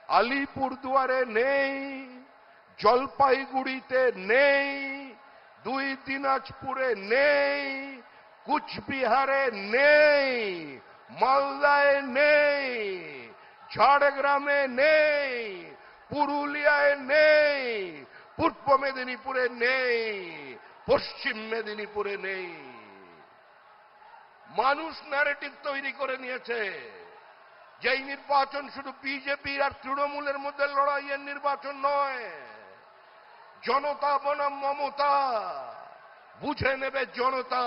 আলিপুরদুয়ারে নেই, জলপাইগুড়িতে নেই, 2 দিনাজপুরে নেই, কুচবিহারে নেই, মালদায় নেই, ঝাড়গ্রামে নেই, পুরুলিয়ায় নেই, পূর্ব মেদিনীপুরে নেই, পশ্চিম মেদিনীপুরে নেই। মানুষ ন্যারেটিভ তৈরি করে নিয়েছে যে এই নির্বাচন শুধু বিজেপির আর তৃণমূলের মধ্যে লড়াইয়ের নির্বাচন নয়, জনতা বনাম মমতা, বুঝে নেবে জনতা।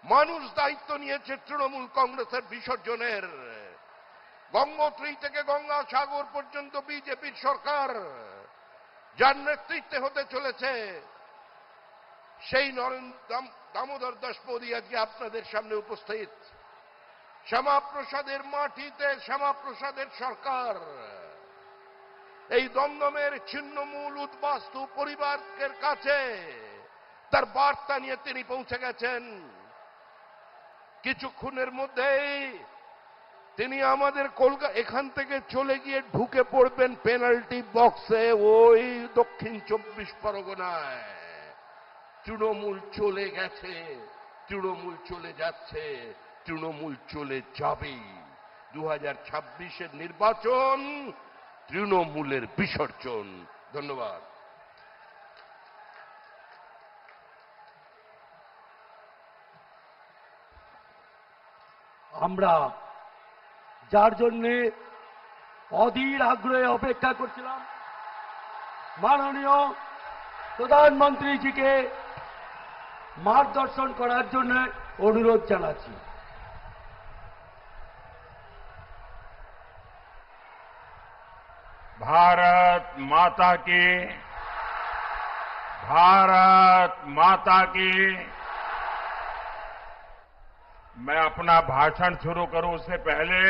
মানুষ দায়িত্ব নিয়েছে তৃণমূল কংগ্রেসের বিসর্জনের। গঙ্গোত্রী থেকে গঙ্গাসাগর পর্যন্ত বিজেপির সরকার যার নেতৃত্বে হতে চলেছে, সেই দামোদর দাস মোদী আজকে আপনাদের সামনে উপস্থিত। শ্যামাপ্রসাদের মাটিতে শ্যামাপ্রসাদের সরকার এই দমদমের ছিন্নমূল উদ্বাস্তু পরিবারের কাছে তার বার্তা নিয়ে তিনি পৌঁছে গেছেন। কিছুক্ষণের মধ্যেই তিনি আমাদের কলকাতা এখান থেকে চলে গিয়ে ঢুকে পড়বেন পেনাল্টি বক্সে ওই দক্ষিণ 24 পরগনায়। তৃণমূল চলে গেছে, তৃণমূল চলে যাচ্ছে, তৃণমূল চলে যাবে। 2026-এর নির্বাচন তৃণমূলের বিসর্জন। ধন্যবাদ। আমরা যার জন্যে অধীর আগ্রহে অপেক্ষা করছিলাম, মাননীয় প্রধানমন্ত্রীজিকে মার্গদর্শন করার জন্য অনুরোধ জানাচ্ছি। भारत माता की, भारत माता की। मैं अपना भाषण शुरू करूं उससे पहले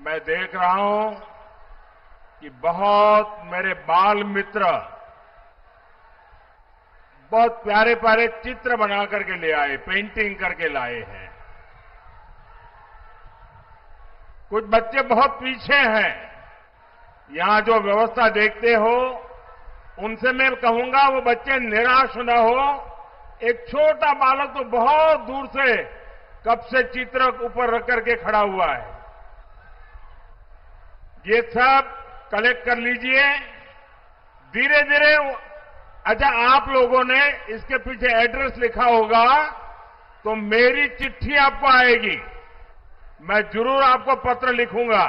मैं देख रहा हूं कि बहुत मेरे बाल मित्र बहुत प्यारे प्यारे चित्र बना करके ले आए, पेंटिंग करके लाए हैं। कुछ बच्चे बहुत पीछे हैं। यहां जो व्यवस्था देखते हो उनसे मैं कहूंगा वो बच्चे निराश न हो। एक छोटा बालक तो बहुत दूर से कब से चित्र ऊपर रख करके खड़ा हुआ है। ये सब कलेक्ट कर लीजिए धीरे धीरे। अच्छा, आप लोगों ने इसके पीछे एड्रेस लिखा होगा, तो मेरी चिट्ठी आपको आएगी, मैं जरूर आपको पत्र लिखूंगा।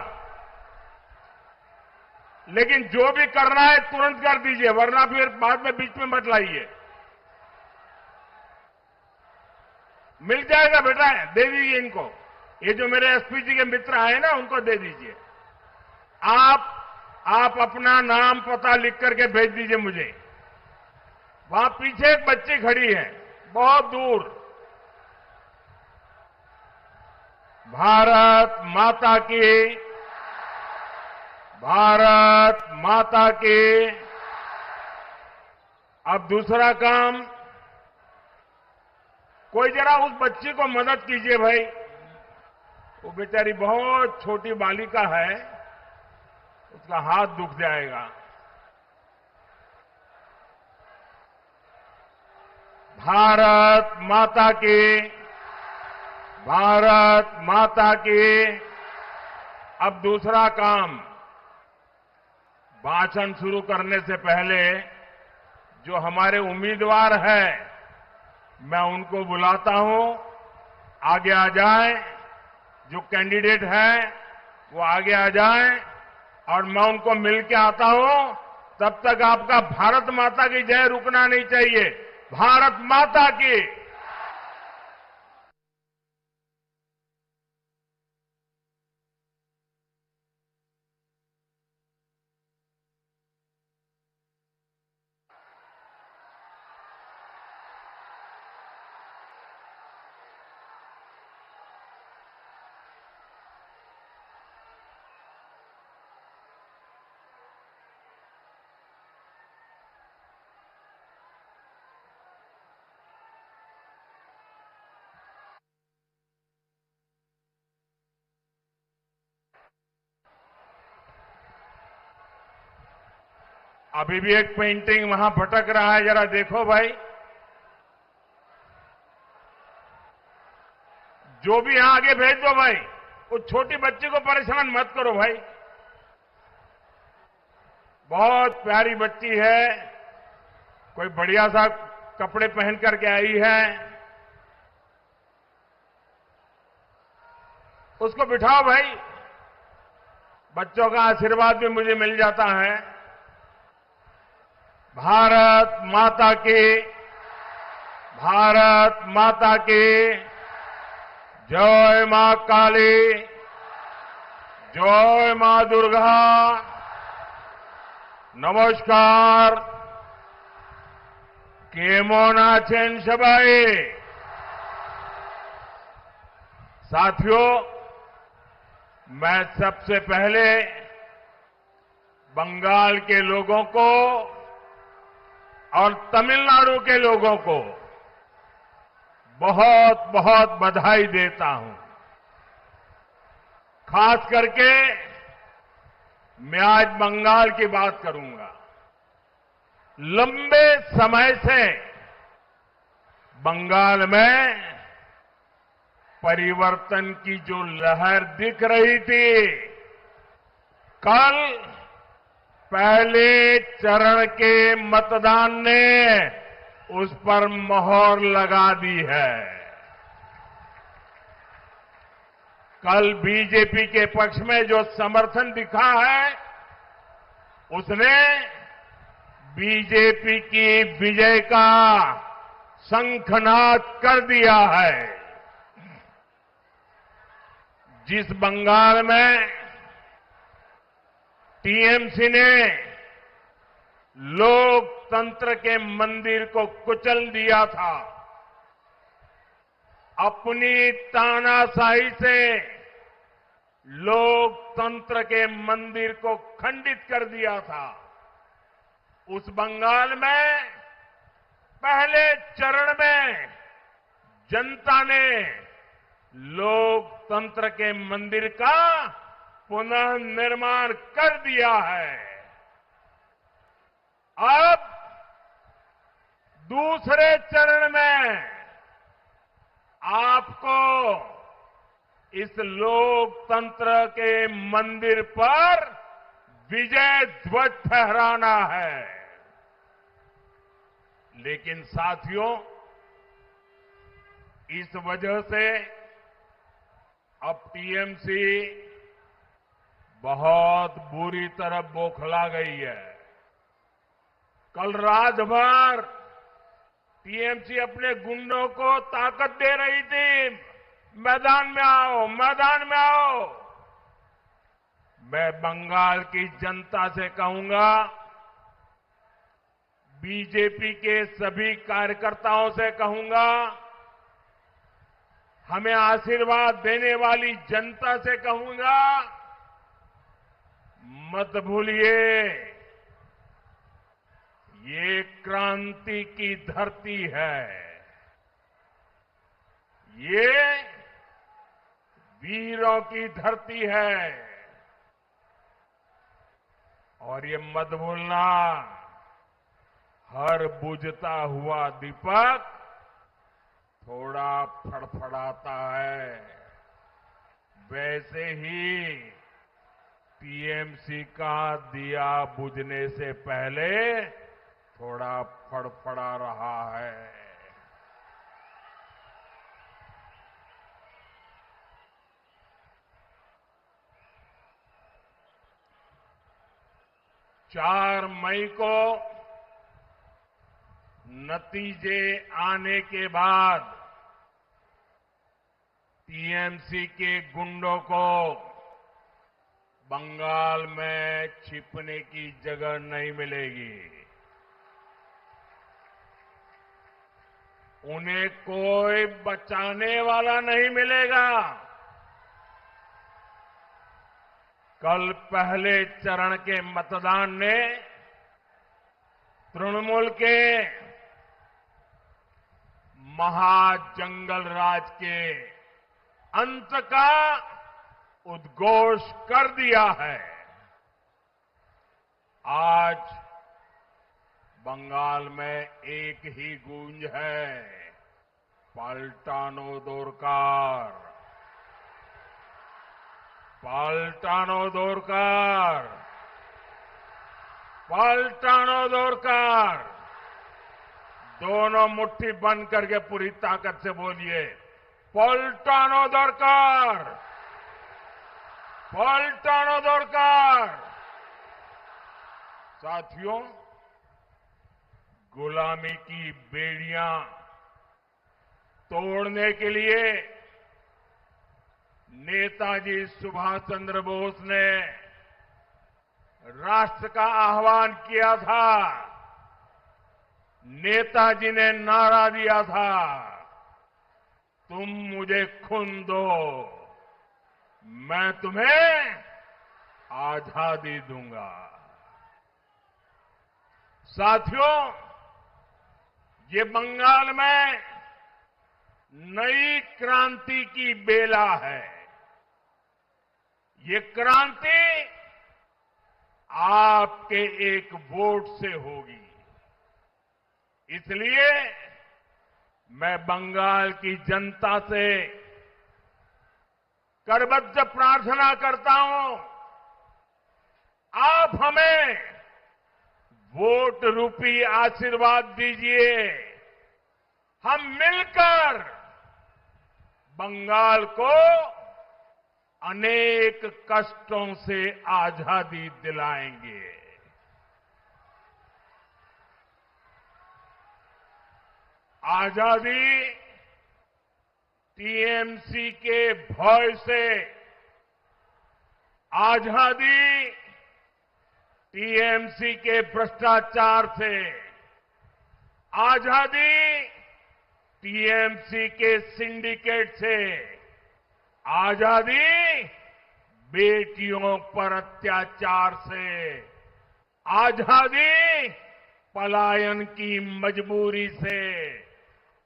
लेकिन जो भी करना है तुरंत कर दीजिए, वरना फिर बाद में बीच में मत लाइए। मिल जाएगा बेटा, दे दीजिए इनको। ये जो मेरे एसपी जी के मित्र आए ना, उनको दे दीजिए। आप अपना नाम पता लिख करके भेज दीजिए मुझे। वहां पीछे एक बच्ची खड़ी है बहुत दूर। भारत माता की, भारत माता की। अब दूसरा काम, कोई जरा उस बच्ची को मदद कीजिए भाई। वो बेचारी बहुत छोटी बालिका है, उसका हाथ दुख जाएगा। भारत माता की, भारत माता की। अब दूसरा काम, भाषण शुरू करने से पहले जो हमारे उम्मीदवार हैं, मैं उनको बुलाता हूं, आगे आ जाएं। जो कैंडिडेट हैं वो आगे आ जाएं और मैं उनको मिल के आता हूं। तब तक आपका भारत माता की जय रुकना नहीं चाहिए। भारत माता की। अभी भी एक पेंटिंग वहां भटक रहा है, जरा देखो भाई। जो भी यहां आगे भेज दो भाई, उस छोटी बच्ची को परेशान मत करो भाई। बहुत प्यारी बच्ची है, कोई बढ़िया सा कपड़े पहन करके आई है, उसको बिठाओ भाई। बच्चों का आशीर्वाद भी मुझे मिल जाता है। भारत माता की, भारत माता की जय मां काली, जय मां दुर्गा। नमस्कार। केमन आছেন सबाई? साथियों, मैं सबसे पहले बंगाल के लोगों को और तमिलनाडु के लोगों को बहुत बहुत बधाई देता हूं। खास करके मैं आज बंगाल की बात करूंगा। लंबे समय से बंगाल में परिवर्तन की जो लहर दिख रही थी, कल पहले चरण के मतदान ने उस पर मोहर लगा दी है। कल बीजेपी के पक्ष में जो समर्थन दिखा है, उसने बीजेपी की विजय का शंखनाद कर दिया है। जिस बंगाल में टीएमसी ने लोकतंत्र के मंदिर को कुचल दिया था, अपनी तानाशाही से लोकतंत्र के मंदिर को खंडित कर दिया था, उस बंगाल में पहले चरण में जनता ने लोकतंत्र के मंदिर का पुनर्निर्माण कर दिया है। अब दूसरे चरण में आपको इस लोकतंत्र के मंदिर पर विजय ध्वज फहराना है। लेकिन साथियों, इस वजह से अब टीएमसी बहुत बुरी तरह बौखला गई है। कल रात भर टीएमसी अपने गुंडों को ताकत दे रही थी, मैदान में आओ, मैदान में आओ। मैं बंगाल की जनता से कहूंगा, बीजेपी के सभी कार्यकर्ताओं से कहूंगा, हमें आशीर्वाद देने वाली जनता से कहूंगा, मत भूलिए, ये क्रांति की धरती है, ये वीरों की धरती है। और ये मत भूलना, हर बुझता हुआ दीपक थोड़ा फड़फड़ाता है। वैसे ही टीएमसी का दिया बुझने से पहले थोड़ा फड़फड़ा रहा है। चार मई को नतीजे आने के बाद टीएमसी के गुंडों को बंगाल में छिपने की जगह नहीं मिलेगी। उन्हें कोई बचाने वाला नहीं मिलेगा। कल पहले चरण के मतदान ने तृणमूल के महाजंगल राज के अंत का उद्घोष कर दिया है। आज बंगाल में एक ही गूंज है, पलटानो दोरकार, पलटानो दोरकार, पलटानो दोरकार। दोनों मुट्ठी बंद करके पूरी ताकत से बोलिए, पलटानो दोरकार, पलटानो दोरकार। साथियों, गुलामी की बेड़ियां तोड़ने के लिए नेताजी सुभाष चंद्र बोस ने राष्ट्र का आह्वान किया था। नेताजी ने नारा दिया था, तुम मुझे खून दो, मैं तुम्हें आजादी दूंगा। साथियों, ये बंगाल में नई क्रांति की बेला है। ये क्रांति आपके एक वोट से होगी। इसलिए मैं बंगाल की जनता से करबद्ध प्रार्थना करता हूं, आप हमें वोट रूपी आशीर्वाद दीजिए। हम मिलकर बंगाल को अनेक कष्टों से आजादी दिलाएंगे। आजादी टीएमसी के भय से, आजादी टीएमसी के भ्रष्टाचार से, आजादी टीएमसी के सिंडिकेट से, आजादी बेटियों पर अत्याचार से, आजादी पलायन की मजबूरी से,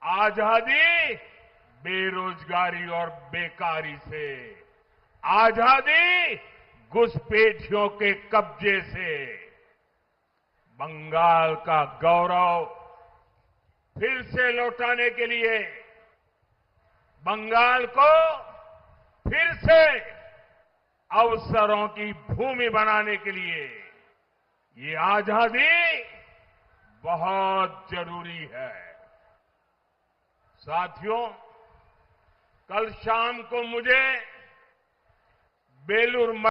आजादी बेरोजगारी और बेकारी से, आजादी घुसपैठियों के कब्जे से। बंगाल का गौरव फिर से लौटाने के लिए, बंगाल को फिर से अवसरों की भूमि बनाने के लिए ये आजादी बहुत जरूरी है। साथियों, कल शाम को मुझे बेलूर